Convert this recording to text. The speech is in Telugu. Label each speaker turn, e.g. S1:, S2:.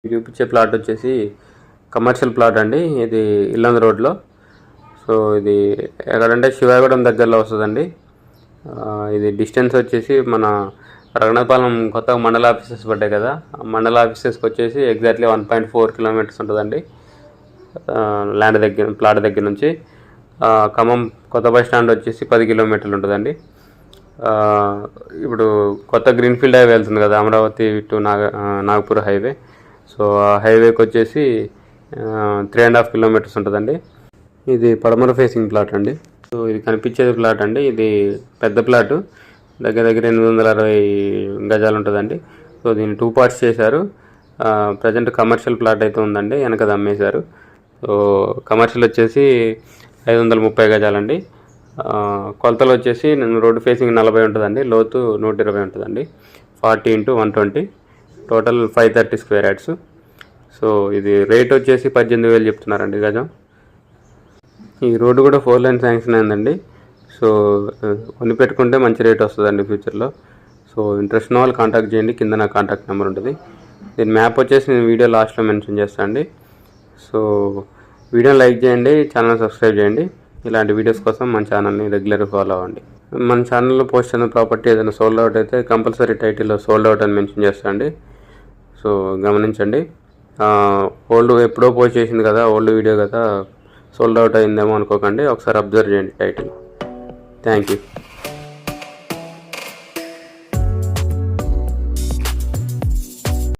S1: చూపించే ప్లాట్ వచ్చేసి కమర్షియల్ ప్లాట్ అండి. ఇది ఇల్లందు రోడ్లో. సో ఇది ఎక్కడంటే శివాగూడెం దగ్గరలో వస్తుందండి. ఇది డిస్టెన్స్ వచ్చేసి మన రఘునాథపాలెం కొత్తగా మండల ఆఫీసెస్ పడ్డాయి కదా, మండల ఆఫీసెస్కి వచ్చేసి ఎగ్జాక్ట్లీ 1.4 కిలోమీటర్స్ ఉంటుందండి ప్లాట్ దగ్గర నుంచి. ఖమ్మం కొత్త బస్ స్టాండ్ వచ్చేసి 10 కిలోమీటర్లు ఉంటుందండి. ఇప్పుడు కొత్త గ్రీన్ఫీల్డ్ హైవే వెళ్తుంది కదా, Amaravati to Nagpur highway. So ఆ హైవేకి వచ్చేసి 3.5 కిలోమీటర్స్ ఉంటుందండి. ఇది పడమర ఫేసింగ్ ప్లాట్ అండి. సో ఇది కనిపించేది ప్లాట్ అండి. ఇది పెద్ద ప్లాటు, దగ్గర 860 గజాలు ఉంటుందండి. సో దీన్ని 2 పార్ట్స్ చేశారు. ప్రజెంట్ కమర్షియల్ ప్లాట్ అయితే ఉందండి, వెనకది అమ్మేశారు. సో కమర్షియల్ వచ్చేసి 530 గజాలండి. కొలతలు వచ్చేసి రోడ్డు ఫేసింగ్ 40 ఉంటుందండి, లోతు 120 ఉంటుందండి. 40 × 120, టోటల్ 530 స్క్వేర్ యార్డ్స్. సో ఇది రేట్ వచ్చేసి 18,000 చెప్తున్నారండి గజం. ఈ రోడ్డు కూడా 4 లైన్ శాంక్షన్ అయిందండి. సో కొని పెట్టుకుంటే మంచి రేట్ వస్తుందండి ఫ్యూచర్లో. సో ఇంట్రెస్ట్ ఉన్న వాళ్ళు కాంటాక్ట్ చేయండి, కింద నా కాంటాక్ట్ నెంబర్ ఉంటుంది. దీని మ్యాప్ వచ్చేసి నేను వీడియో లాస్ట్లో మెన్షన్ చేస్తాను అండి. సో వీడియోని లైక్ చేయండి, ఛానల్ సబ్స్క్రైబ్ చేయండి. ఇలాంటి వీడియోస్ కోసం మన ఛానల్ని రెగ్యులర్గా ఫాలో అవ్వండి. మన ఛానల్లో పోస్ట్ అయిన ప్రాపర్టీ ఏదైనా సోల్డ్ అవుట్ అయితే కంపల్సరీ టైటిల్లో సోల్డ్ అవుట్ అని మెన్షన్ చేస్తాను అండి. సో గమనించండి. ఓల్డ్ ఎప్పుడో పోస్ట్ చేసింది కదా, ఓల్డ్ వీడియో కదా, సోల్డ్ అవుట్ అయిందేమో అనుకోకండి. ఒకసారి అబ్జర్వ్ చేయండి టైటిల్. Thank you.